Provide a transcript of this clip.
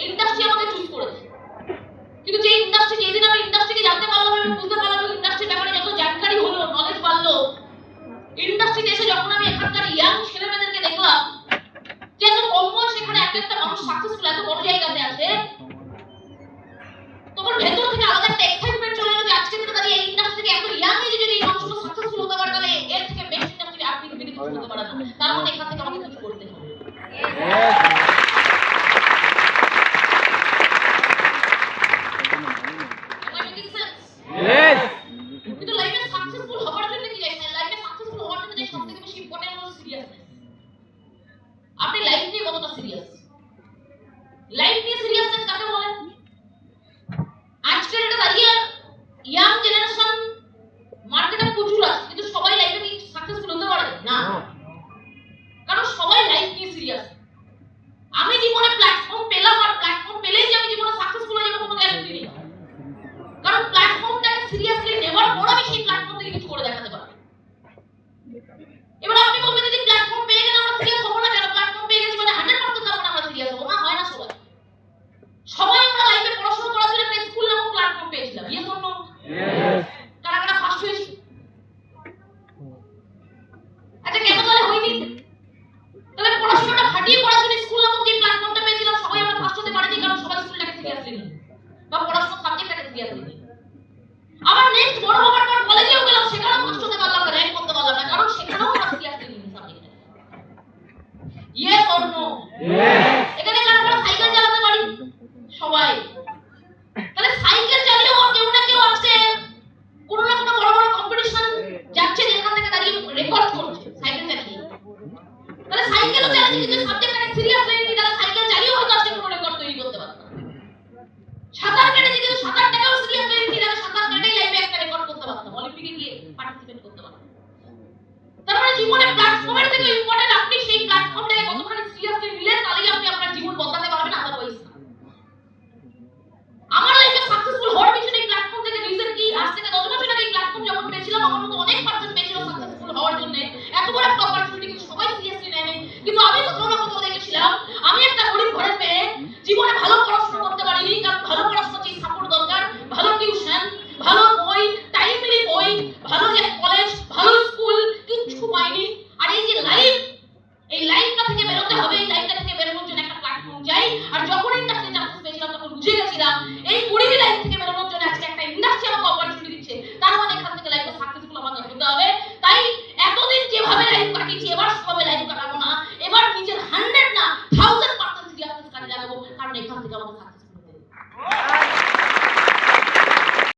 Industry আমাকে choose করেছে। কিন্তু যে ইন্ডাস্ট্রি, যেদিন আমি ইন্ডাস্ট্রিকে জানতে পারলাম, আমি বুঝতে পারলাম ইন্ডাস্ট্রির ব্যাপারে যত জানকারি হলো, নলেজ বাড়লো, ইন্ডাস্ট্রিতে এসে যখন আমি এখানকার ইয়াং ছেলেমেয়েদেরকে দেখলাম যে এত কম বয়স এখানে একটা মানুষ সাকসেসফুল এত বড় জায়গাতে আছে, তখন ভেতর থেকে আলাদা একটা এক্সাইটমেন্ট চলে এলো যে আজকে থেকে দাঁড়িয়ে এই ইন্ডাস্ট্রি থেকে এত ইয়াং এজে যদি এই মানুষগুলো সাকসেসফুল হতে পারে, তাহলে এর থেকে বেস্ট ইন্ডাস্ট্রি আপনি পৃথিবীতে কিছু হতে পারে না। তার মানে এখান থেকে আমাকে কিছু করতে হবে। কিন্তু লাইফে সাকসেসফুল হওয়ার জন্য কি জানেন? লাইফে সাকসেসফুল হওয়ার জন্য যে সবথেকে বেশি ইম্পর্টেন্ট হলো সিরিয়াসনেস। আপনি লাইফ নিয়ে কতটা সিরিয়াস? লাইফ নিয়ে সিরিয়াসনেস কাকে বলে? আজকের এটা দাঁড়িয়ে ইয়াং জেনারেশন মার্কেটে প্রচুর আছে, কিন্তু সবাই লাইফে কি সাকসেসফুল হতে পারে না? কারণ সবাই লাইফ নিয়ে সিরিয়াস। আমি জীবনে প্ল্যাটফর্ম পেলাম, আর প্ল্যাটফর্ম পেলেই যে আমি জীবনে সাকসেসফুল হয়ে যাবো কোনো গ্যারান্টি নেই। কারণ প্ল্যাটফর্মটাকে সিরিয়াসলি নেওয়ার পর আমি সেই প্ল্যাটফর্ম থেকে কিছু করে দেখাতে পারবো। এবার আপনি বলবেন যদি প্ল্যাটফর্ম পেয়ে গেলে আমরা সিরিয়াস হবো না কেন? প্ল্যাটফর্ম পেয়ে গেছি মানে 100% তার মানে আমরা সিরিয়াস হবো না? হয় না সবাই। সবাই আমরা লাইফে পড়াশোনা করার জন্য একটা স্কুল নামক প্ল্যাটফর্ম পেয়েছিলাম। Yes or no? কারা কারা ফার্স্ট হয়েছে? আচ্ছা কেন তাহলে হয়নি? তাহলে পড়াশোনাটা ফাটিয়ে পড়ার জন্য স্কুল নামক যে প্ল্যাটফর্মটা পেয়েছিলাম, সবাই আমরা ফার্স্ট হতে পারিনি কারণ সবাই স্কুলটাকে সিরিয়াসলি নেয় বা পড়াশোনার সাবজেক্টটাকে সিরিয়াসলি নেয়। আবার নেক্সট বড় হওয়ার পর কলেজেও গেলাম, সেখানেও ফার্স্ট হতে পারলাম না, র্যাঙ্ক করতে পারলাম না, কারণ সেখানেও আমরা সিরিয়াসলি নিই সাবজেক্টটা। Yes or no? এখানে কারা কারা সাইকেল চালাতে পারি? সবাই। তাহলে সাইকেল চালিয়েও কেউ না কেউ আজকে কোনো না কোনো বড় বড় কম্পিটিশন যাচ্ছে, যেখান থেকে দাঁড়িয়ে রেকর্ড করছে সাইকেল চালিয়ে। তাহলে সাইকেলও চালাচ্ছে কিন্তু সাবজেক্টটাকে সিরিয়াসলি নিই, তাহলে সাইকেল চালিয়েও হয়তো আজকে কোনো রেকর্ড তৈরি করতে পারবে না। সাঁতার কেটেছে কিন্তু সাঁতারটাকেও সিরিয়াসলি নিই, তাহলে সাঁতার কেটেই লাইফে একটা রেকর্ড করতে পারতাম, অলিম্পিকে গিয়ে পার্টিসিপেট করতে পারতাম। তার মানে জীবনে প্ল্যাটফর্মের থেকে ইম্পর্টেন্ট আপনি সেই প্ল্যাটফর্মটাকে কতখানি সিরিয়াসলি নিলেন, তাহলেই আপনি আপনার জীবন বদলাতে পারবেন, আদারওয়াইজ না। আমার লাইফে সাকসেসফুল হওয়ার পিছনে এই প্ল্যাটফর্ম থেকে রিজন কি? আজ থেকে 10 বছর আগে এই প্ল্যাটফর্ম যখন পেয়েছিলাম, আমার মতো অনেক পার্সন পেয়েছিল সাকসেসফুল হওয়ার জন্য, এত বড় একটা অপরচুনিটি, কিন্তু সবাই সিরিয়াসলি নেয়নি। কিন্তু আমি কোথাও না কোথাও দেখেছিলাম আমি একটা গরিব ঘরের মেয়ে, জীবনে ভালো পড়াশোনা করতে পারিনি, কারণ ভালো পড়াশোনার যে সাপোর্ট দরকার, ভালো টিউশন, ভালো বই, টাইমলি বই, ভালো যে কলেজ, ভালো স্কুল, কিচ্ছু পাইনি। আর এই যে লাইফ, এই লাইফটা থেকে বেরোতে হবে, এই লাইফটা থেকে বেরোনোর জন্য একটা প্ল্যাটফর্ম চাই। আর যখন ইন্ডাস্ট্রি চান্স পেয়েছিলাম তখন বুঝে গেছিলাম এই গরিবী লাইফ